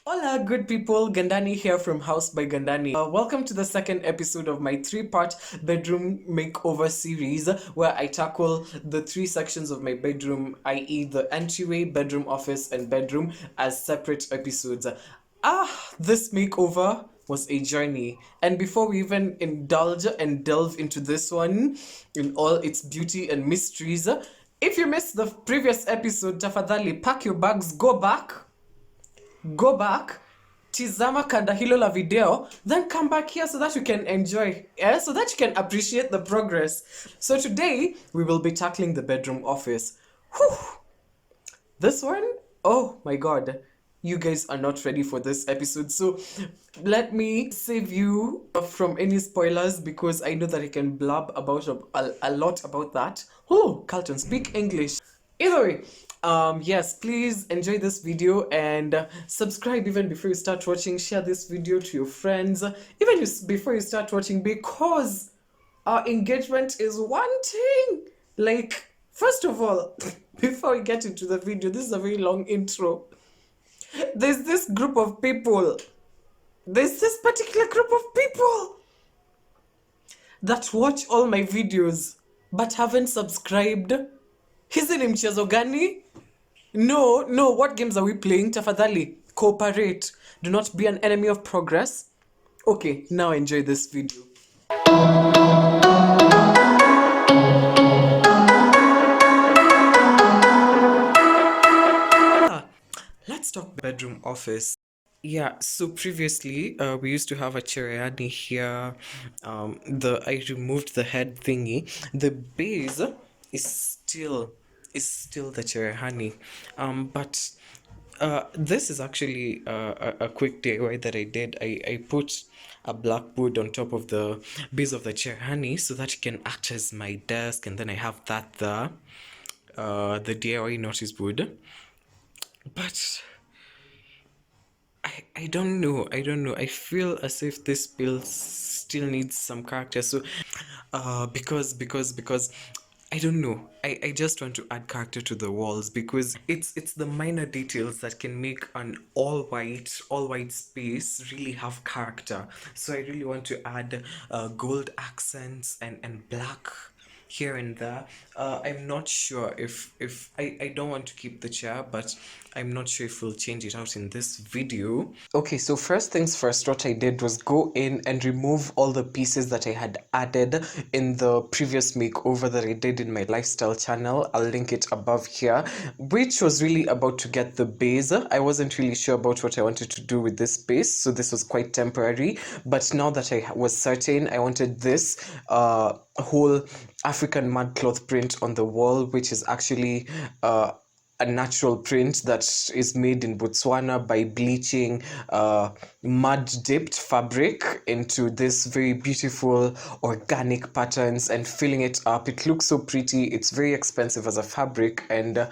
Hola, good people. Gandani here from House by Gandani. Welcome to the second episode of my three-part bedroom makeover series where I tackle the three sections of my bedroom, i.e., the entryway, bedroom, office, and bedroom, as separate episodes. This makeover was a journey. And before we even indulge and delve into this one in all its beauty and mysteries, if you missed the previous episode, tafadhali pack your bags, go back, tizama kanda hilo la video, then come back here so that you can enjoy, so that you can appreciate the progress. So today we will be tackling the bedroom office. Whew. This one, oh my god, you guys are not ready for this episode, so let me save you from any spoilers because I know that I can blab about a lot about that. Oh, Carlton, speak English. Either way, yes, please enjoy this video and subscribe even before you start watching. Share this video to your friends, even before you start watching, because our engagement is wanting. Like, first of all, before we get into the video, this is a very long intro. There's this group of people. There's this particular group of people that watch all my videos but haven't subscribed. Hizi ni mchezo gani? No, what games are we playing? Tafadhali, cooperate. Do not be an enemy of progress. Okay, now enjoy this video. Let's talk bedroom office. Yeah, so previously we used to have a cherryani here. I removed the head thingy. The base is still the cherryani. But this is actually a quick DIY that I did. I put a blackboard on top of the base of the cherryani so that it can act as my desk, and then I have that the DIY notice board. But I don't know. I feel as if this build still needs some character. So, because I don't know. I just want to add character to the walls because it's the minor details that can make an all white space really have character. So I really want to add gold accents and black here and there. I'm not sure if I don't want to keep the chair, but I'm not sure if we'll change it out in this video. Okay, so first things first, what I did was go in and remove all the pieces that I had added in the previous makeover that I did in my lifestyle channel. I'll link it above here, which was really about to get the base. I wasn't really sure about what I wanted to do with this base, so this was quite temporary. But now that I was certain, I wanted this whole African mud cloth print on the wall, which is actually a natural print that is made in Botswana by bleaching mud dipped fabric into this very beautiful organic patterns and filling it up. It looks so pretty. It's very expensive as a fabric, and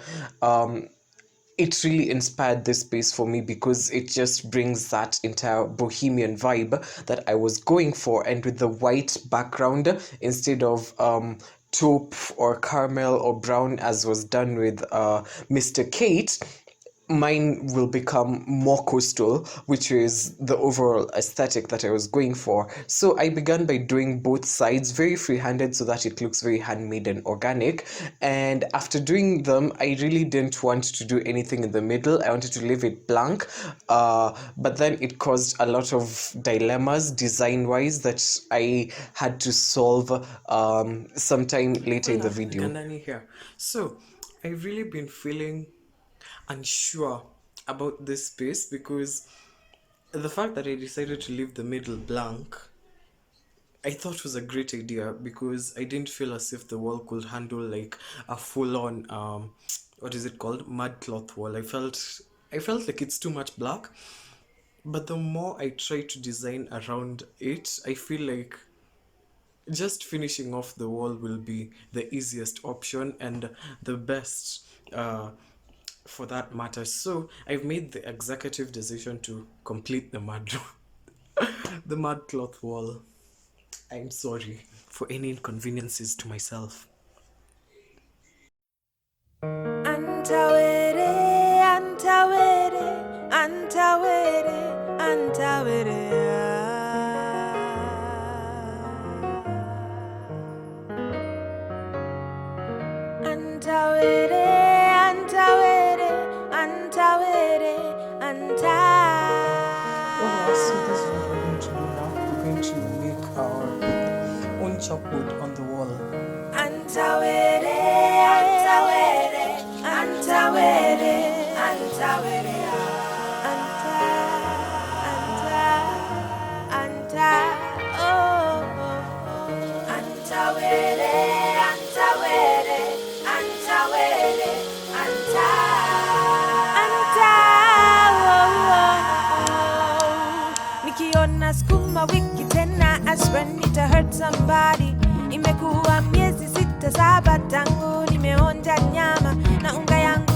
it really inspired this space for me because it just brings that entire bohemian vibe that I was going for, and with the white background instead of taupe or caramel or brown as was done with Mr. Kate, mine will become more coastal, which is the overall aesthetic that I was going for. So I began by doing both sides very free-handed so that it looks very handmade and organic. And after doing them, I really didn't want to do anything in the middle. I wanted to leave it blank, but then it caused a lot of dilemmas design-wise that I had to solve sometime later in the video. Gandani here. So I've really been feeling unsure about this space because the fact that I decided to leave the middle blank, I thought was a great idea because I didn't feel as if the wall could handle like a full-on what is it called, mud cloth wall. I felt like it's too much black, but the more I try to design around it, I feel like just finishing off the wall will be the easiest option and the best for that matter. So I've made the executive decision to complete the mud the mud cloth wall. I'm sorry for any inconveniences to myself. Antawere, antawere, antawere. So this is what we're going to do now. We're going to make our own chalkboard on the wall. Antawere, antawere, antawere, antawere, anta, oh, antawere, antawere, antawere, anta, nikiona skuma wiki tena as ready to hurt somebody. Imekuwa miezi 6-7 tangu nimeonja nyama na unga yangu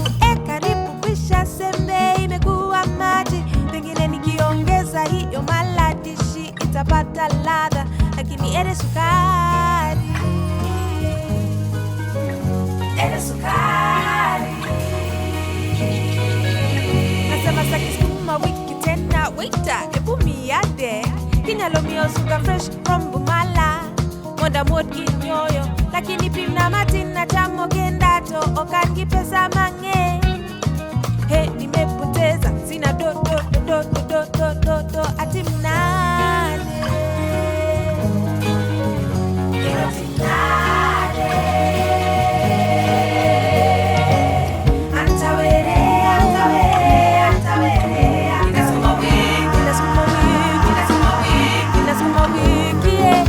karibu kwisha sembe, imekuwa maji. Pengine nikiongeza hiyo maladishi itapata ladha, lakini ere sukari, ere sukari. Nasema saki skuma wiki tena, waiter, ebu miade kinyalo mio sugar fresh from Bumala. Moda modki nyoyo, lakini pimna matina chamo gendato, okangi pesa mange. He, nimepoteza, sina do, ati mnane. Ati mnane. Antawere, antawere, antawere. Inasuma wiki, inasuma wiki, inasuma wiki, inasuma wiki, yeah.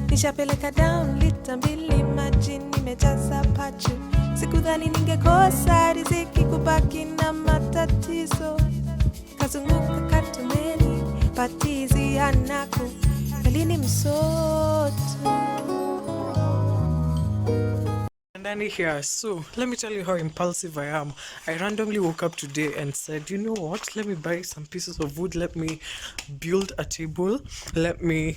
Nishapeleka down lita 2 maji nimejaza pachu. Sikudhani ningekosa riziki kubaki na matatizo. Kazunguka katumeni patizi anaku kalini msoto. Gandani here. So let me tell you how impulsive I am. I randomly woke up today and said, you know what, let me buy some pieces of wood, let me build a table, let me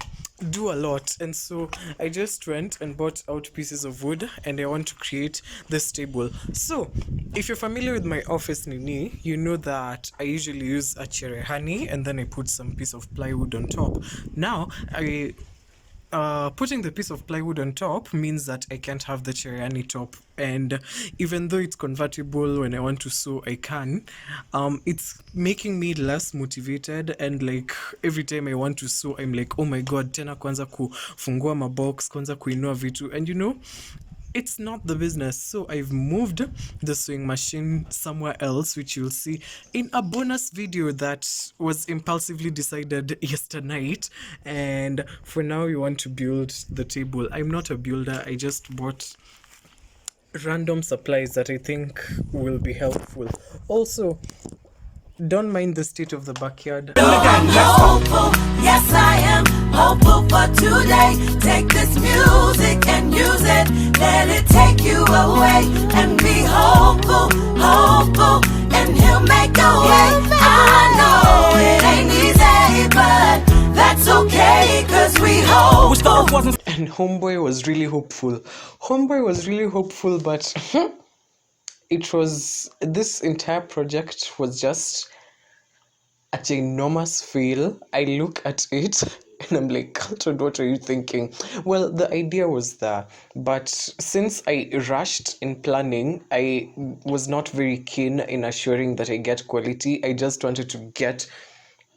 do a lot. And so I just went and bought out pieces of wood and I want to create this table. So if you're familiar with my office nini, you know that I usually use a cherehani and then I put some piece of plywood on top. Now putting the piece of plywood on top means that I can't have the cherehani top, and even though it's convertible, when I want to sew I can. It's making me less motivated, and like every time I want to sew I'm like, oh my god, tena kwanza kufungua mabox, kwanza kuinua vitu, and you know, it's not the business. So I've moved the sewing machine somewhere else, which you'll see in a bonus video that was impulsively decided yesterday night. And for now, we want to build the table. I'm not a builder. I just bought random supplies that I think will be helpful. Also, don't mind the state of the backyard. Hopeful, yes I am hopeful for today. Take this music and use it. Let it take you away and be hopeful, hopeful, and he'll make a way. I know it ain't easy, but that's okay, cause we hope. And Homeboy was really hopeful. Homeboy was really hopeful, but this entire project was just a ginormous fail. I look at it and I'm like, Carlton, what are you thinking? Well, the idea was there, but since I rushed in planning, I was not very keen in assuring that I get quality. I just wanted to get,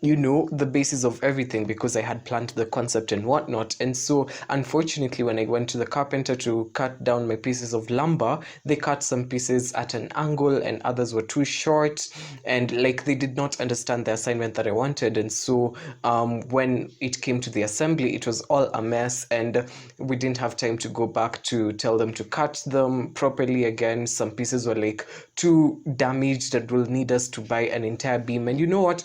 you know, the basis of everything because I had planned the concept and whatnot. And so unfortunately, when I went to the carpenter to cut down my pieces of lumber, they cut some pieces at an angle and others were too short, and like they did not understand the assignment that I wanted. And so when it came to the assembly, it was all a mess, and we didn't have time to go back to tell them to cut them properly again. Some pieces were like too damaged that will need us to buy an entire beam. And you know what?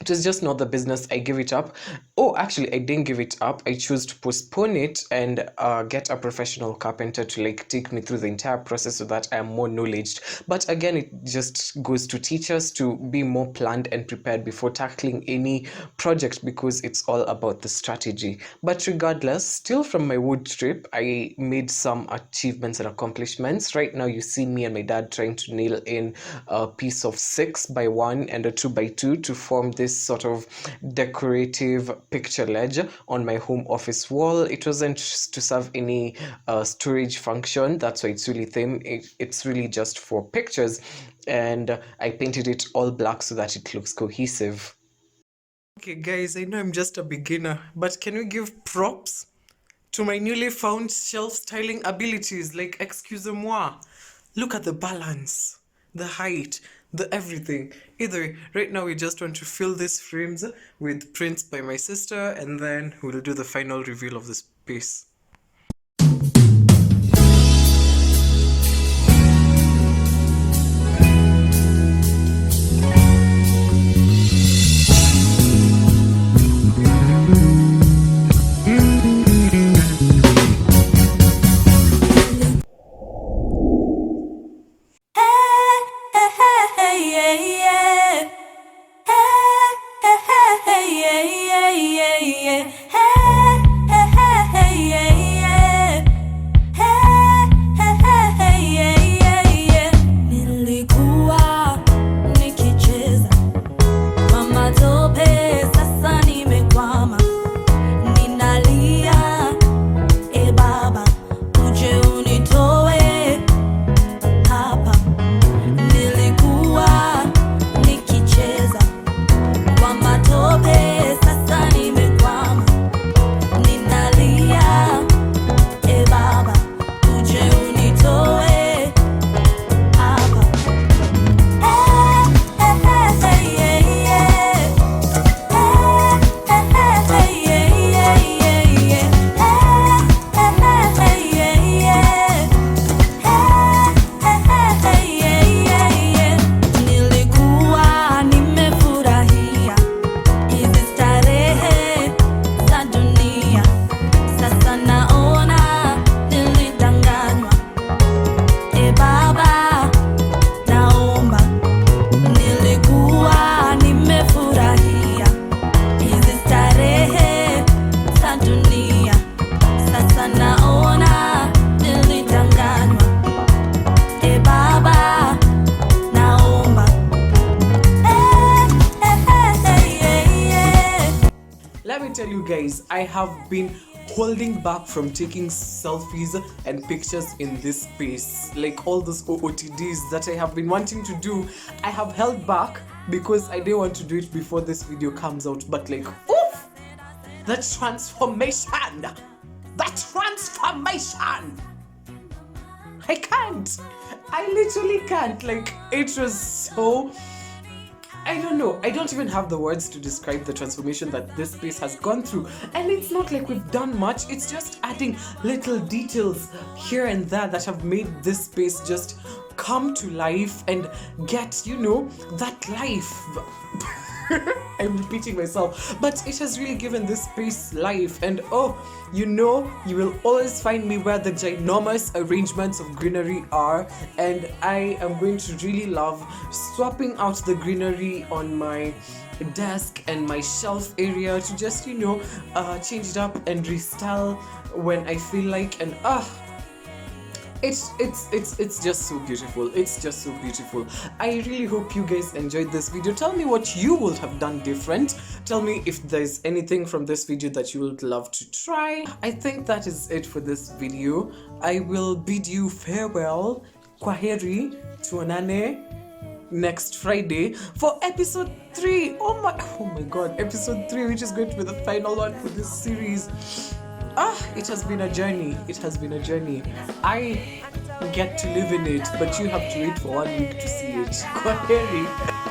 It was just not the business. I gave it up. Oh, actually, I didn't give it up. I chose to postpone it and get a professional carpenter to like take me through the entire process so that I am more knowledge. But again, it just goes to teach us to be more planned and prepared before tackling any project, because it's all about the strategy. But regardless, still from my wood trip, I made some achievements and accomplishments. Right now, you see me and my dad trying to nail in a piece of 6x1 and a 2x2 to form this sort of decorative picture ledge on my home office wall. It wasn't to serve any storage function. That's why it's really thin. It's really just for pictures, and I painted it all black so that it looks cohesive. Okay, guys, I know I'm just a beginner, but can we give props to my newly found shelf styling abilities? Like, excusez-moi, look at the balance, the height, the everything. Either right now we just want to fill these frames with prints by my sister, and then we'll do the final reveal of this piece. Nilikuwa nikicheza kwa matope, sasa nimekwama, ninalia, e Baba, uje unitoe hapa. Nilikuwa nikicheza kwa matope, sasa nimekwama, ninalia, e Baba, uje unitoe hapa. Nilikuwa nimefurahia hizi starehe za dunia, sasa naona nilidanganywa. E Baba, naomba. Nilikuwa nimefurahia hizi starehe za dunia, sasa naona nilidanganywa. E Baba, naomba. Let me tell you guys, I have been holding back from taking selfies and pictures in this space. Like all those OOTDs that I have been wanting to do, I have held back because I didn't want to do it before this video comes out. But like, oof! The transformation! The transformation! I can't! I literally can't. Like, it was so... I don't know. I don't even have the words to describe the transformation that this space has gone through. And it's not like we've done much. It's just adding little details here and there that have made this space just come to life and get, you know, that life. I'm repeating myself, but it has really given this space life. And oh, you know, you will always find me where the ginormous arrangements of greenery are, and I am going to really love swapping out the greenery on my desk and my shelf area to just, you know, change it up and restyle when I feel like. And it's just so beautiful. It's just so beautiful. I really hope you guys enjoyed this video. Tell me what you would have done different. Tell me if there's anything from this video that you would love to try. I think that is it for this video. I will bid you farewell. Kwaheri, tuonane next Friday for episode 3. Oh my god, episode 3, which is going to be the final one for this series. It has been a journey. It has been a journey. I get to live in it, but you have to wait for 1 week to see it. Kwaheri.